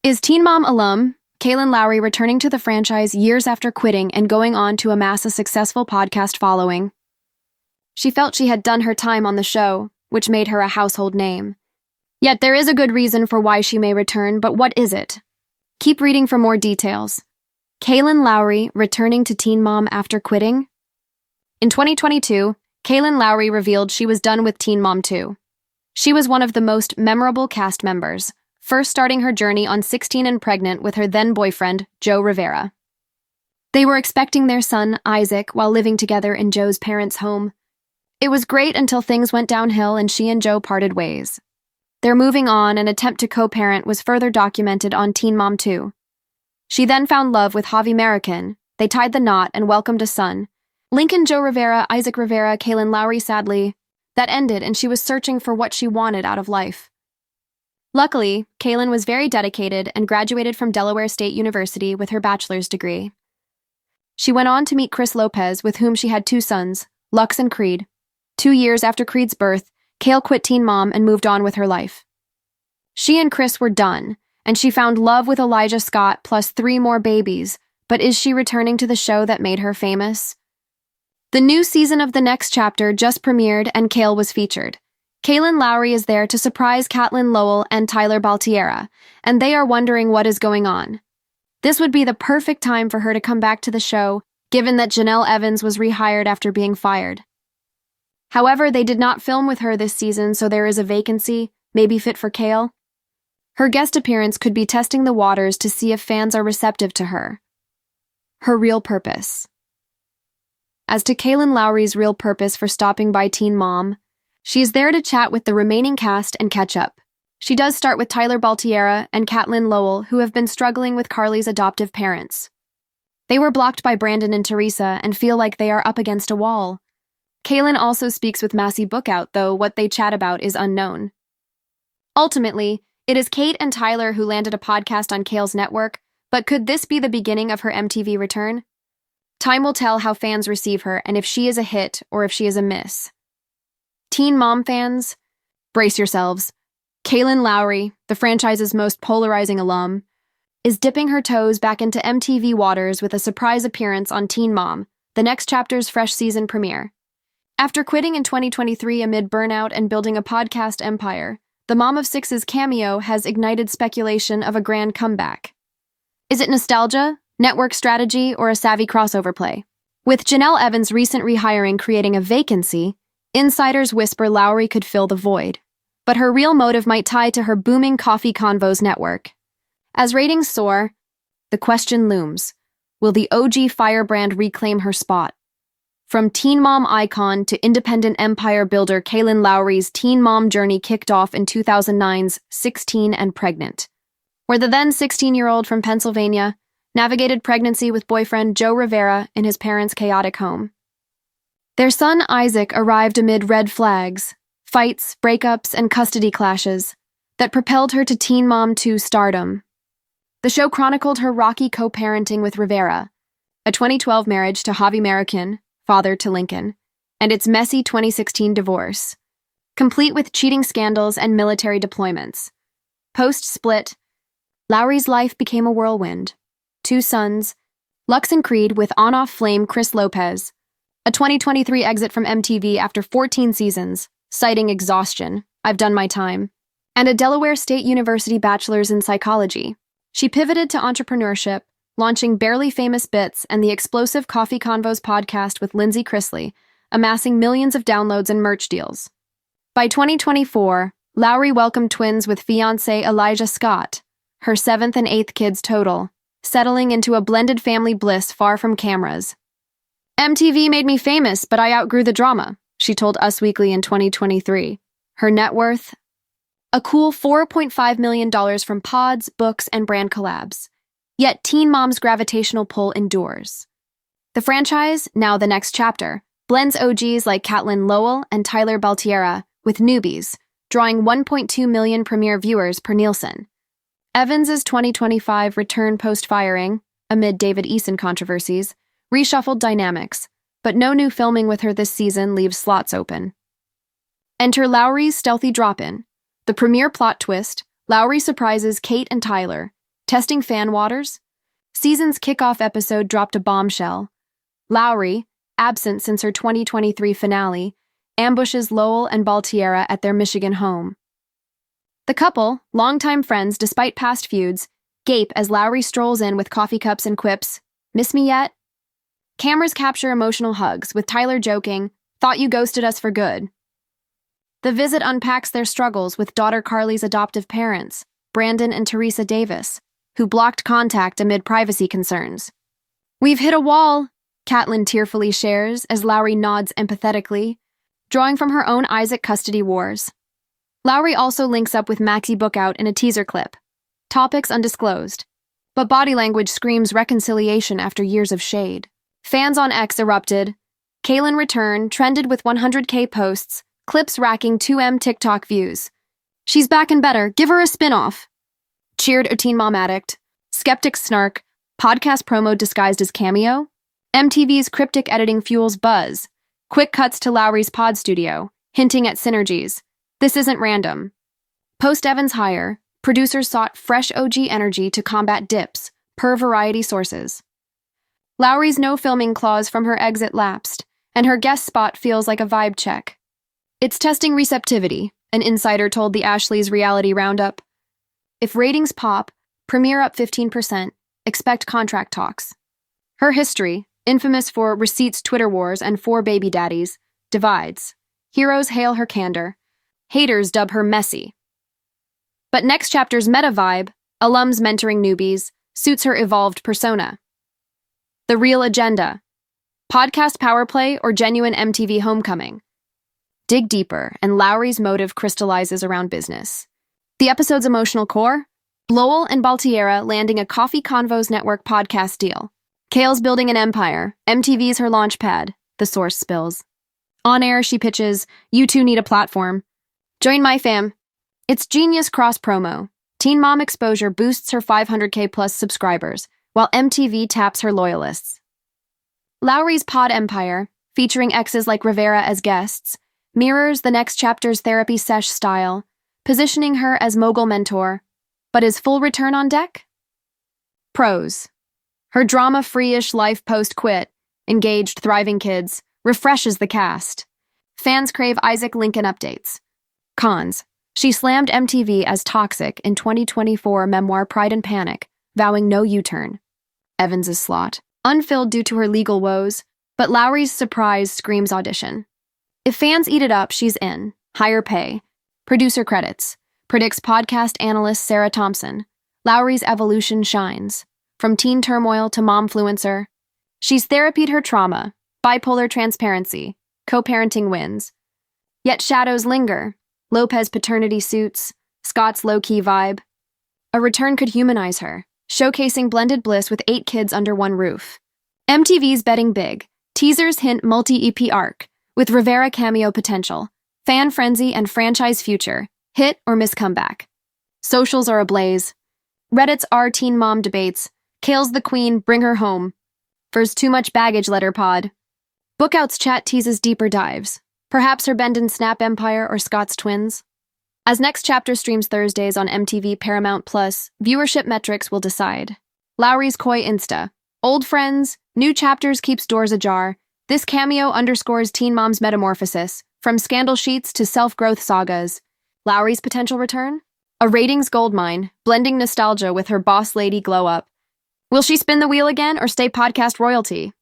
Is Teen Mom alum Kailyn Lowry returning to the franchise years after quitting and going on to amass a successful podcast following. She felt she had done her time on the show, which made her a household name. Yet there is a good reason for why she may return, but what is it? Keep reading for more details. Kailyn Lowry returning to Teen Mom after quitting? In 2022, Kailyn Lowry revealed she was done with Teen Mom 2. She was one of the most memorable cast members, first starting her journey on 16 and Pregnant with her then-boyfriend, Joe Rivera. They were expecting their son, Isaac, while living together in Joe's parents' home. It was great until things went downhill and she and Joe parted ways. Their moving on and attempt to co-parent was further documented on Teen Mom 2. She then found love with Javi American. They tied the knot and welcomed a son. Lincoln Joe Rivera, Isaac Rivera, Kailyn Lowry, sadly. That ended and she was searching for what she wanted out of life. Luckily, Kailyn was very dedicated and graduated from Delaware State University with her bachelor's degree. She went on to meet Chris Lopez, with whom she had 2 sons, Lux and Creed. 2 years after Creed's birth, Kail quit Teen Mom and moved on with her life. She and Chris were done, and she found love with Elijah Scott plus 3 more babies, but is she returning to the show that made her famous? The new season of The Next Chapter just premiered and Kail was featured. Kailyn Lowry is there to surprise Katlyn Lowell and Tyler Baltiera, and they are wondering what is going on. This would be the perfect time for her to come back to the show, given that Janelle Evans was rehired after being fired. However, they did not film with her this season, so there is a vacancy, maybe fit for Kail. Her guest appearance could be testing the waters to see if fans are receptive to her. Her real purpose. As to Kailyn Lowry's real purpose for stopping by Teen Mom, she is there to chat with the remaining cast and catch up. She does start with Tyler Baltiera and Katlyn Lowell, who have been struggling with Carly's adoptive parents. They were blocked by Brandon and Teresa and feel like they are up against a wall. Kailyn also speaks with Massey Bookout, though what they chat about is unknown. Ultimately, it is Kate and Tyler who landed a podcast on Kail's network, but could this be the beginning of her MTV return? Time will tell how fans receive her and if she is a hit or if she is a miss. Teen Mom fans, brace yourselves. Kailyn Lowry, the franchise's most polarizing alum, is dipping her toes back into MTV waters with a surprise appearance on Teen Mom, The Next Chapter's fresh season premiere. After quitting in 2023 amid burnout and building a podcast empire, the Mom of Six's cameo has ignited speculation of a grand comeback. Is it nostalgia, network strategy, or a savvy crossover play? With Janelle Evans' recent rehiring creating a vacancy, insiders whisper Lowry could fill the void. But her real motive might tie to her booming Coffee Convos network. As ratings soar, the question looms, will the OG firebrand reclaim her spot? From Teen Mom icon to independent empire builder, Kailyn Lowry's Teen Mom journey kicked off in 2009's 16 and Pregnant, where the then 16-year-old from Pennsylvania navigated pregnancy with boyfriend Joe Rivera in his parents' chaotic home. Their son Isaac arrived amid red flags, fights, breakups, and custody clashes that propelled her to Teen Mom 2 stardom. The show chronicled her rocky co-parenting with Rivera, a 2012 marriage to Javi American, father to Lincoln, and its messy 2016 divorce, complete with cheating scandals and military deployments. Post-split, Lowry's life became a whirlwind. 2 sons, Lux and Creed with on-off flame Chris Lopez, a 2023 exit from MTV after 14 seasons, citing exhaustion, I've done my time, and a Delaware State University bachelor's in psychology. She pivoted to entrepreneurship, launching Barely Famous Bits and the explosive Coffee Convos podcast with Lindsay Chrisley, amassing millions of downloads and merch deals. By 2024, Lowry welcomed twins with fiancé Elijah Scott, her 7th and 8th kids total, settling into a blended family bliss far from cameras. MTV made me famous, but I outgrew the drama, she told Us Weekly in 2023. Her net worth? A cool $4.5 million from pods, books, and brand collabs. Yet Teen Mom's gravitational pull endures. The franchise, now The Next Chapter, blends OGs like Katlyn Lowell and Tyler Baltiera with newbies, drawing 1.2 million premiere viewers per Nielsen. Evans' 2025 return post-firing, amid David Eason controversies, reshuffled dynamics, but no new filming with her this season leaves slots open. Enter Lowry's stealthy drop-in. The premiere plot twist, Lowry surprises Kate and Tyler, Testing fan waters? Season's kickoff episode dropped a bombshell. Lowry, absent since her 2023 finale, ambushes Lowell and Baltiera at their Michigan home. The couple, longtime friends despite past feuds, gape as Lowry strolls in with coffee cups and quips, "Miss me yet?" Cameras capture emotional hugs, with Tyler joking, "Thought you ghosted us for good." The visit unpacks their struggles with daughter Carly's adoptive parents, Brandon and Teresa Davis, who blocked contact amid privacy concerns. "We've hit a wall," Kailyn tearfully shares as Lowry nods empathetically, drawing from her own Isaac custody wars. Lowry also links up with Maxie Bookout in a teaser clip. Topics undisclosed, but body language screams reconciliation after years of shade. Fans on X erupted. Kailyn return trended with 100K posts, clips racking 2M TikTok views. "She's back and better, give her a spin-off," cheered a Teen Mom addict. Skeptics snark, podcast promo disguised as cameo. MTV's cryptic editing fuels buzz. Quick cuts to Lowry's pod studio, hinting at synergies. This isn't random. Post Evans' hire, producers sought fresh OG energy to combat dips, per Variety sources. Lowry's no filming clause from her exit lapsed, and her guest spot feels like a vibe check. "It's testing receptivity," an insider told the Ashley's Reality Roundup. "If ratings pop, premiere up 15%, expect contract talks." Her history, infamous for receipts Twitter wars and 4 baby daddies, divides. Heroes hail her candor. Haters dub her messy. But next chapter's meta vibe, alums mentoring newbies, suits her evolved persona. The real agenda. Podcast power play or genuine MTV homecoming? Dig deeper, and Lowry's motive crystallizes around business. The episode's emotional core? Lowell and Baltiera landing a Coffee Convos Network podcast deal. Kale's building an empire. MTV's her launch pad. The source spills. On air, she pitches, "You two need a platform. Join my fam." It's genius cross-promo. Teen Mom exposure boosts her 500K plus subscribers, while MTV taps her loyalists. Lowry's pod empire, featuring exes like Rivera as guests, mirrors the next chapter's therapy sesh style, positioning her as mogul mentor. But is full return on deck? Pros. Her drama-free-ish life post-quit, engaged, thriving kids, refreshes the cast. Fans crave Isaac Lincoln updates. Cons. She slammed MTV as toxic in 2024 memoir Pride and Panic, vowing no U-turn. Evans' slot. Unfilled due to her legal woes, but Lowry's surprise screams audition. If fans eat it up, she's in. Higher pay. Producer credits. Predicts podcast analyst Sarah Thompson. Lowry's evolution shines. From teen turmoil to momfluencer. She's therapied her trauma. Bipolar transparency. Co-parenting wins. Yet shadows linger. Lopez paternity suits. Scott's low-key vibe. A return could humanize her, showcasing blended bliss with 8 kids under one roof. MTV's betting big. Teasers hint multi-EP arc, with Rivera cameo potential. Fan frenzy and franchise future. Hit or miss comeback. Socials are ablaze. Reddit's R Teen Mom debates. Kale's the queen, bring her home. Ver's too much baggage letter pod. Bookout's chat teases deeper dives. Perhaps her bend and snap empire or Scott's twins. As next chapter streams Thursdays on MTV Paramount Plus, viewership metrics will decide. Lowry's coy Insta. Old friends, new chapters keeps doors ajar. This cameo underscores Teen Mom's metamorphosis, from scandal sheets to self-growth sagas. Lowry's potential return? A ratings goldmine, blending nostalgia with her boss lady glow-up. Will she spin the wheel again or stay podcast royalty?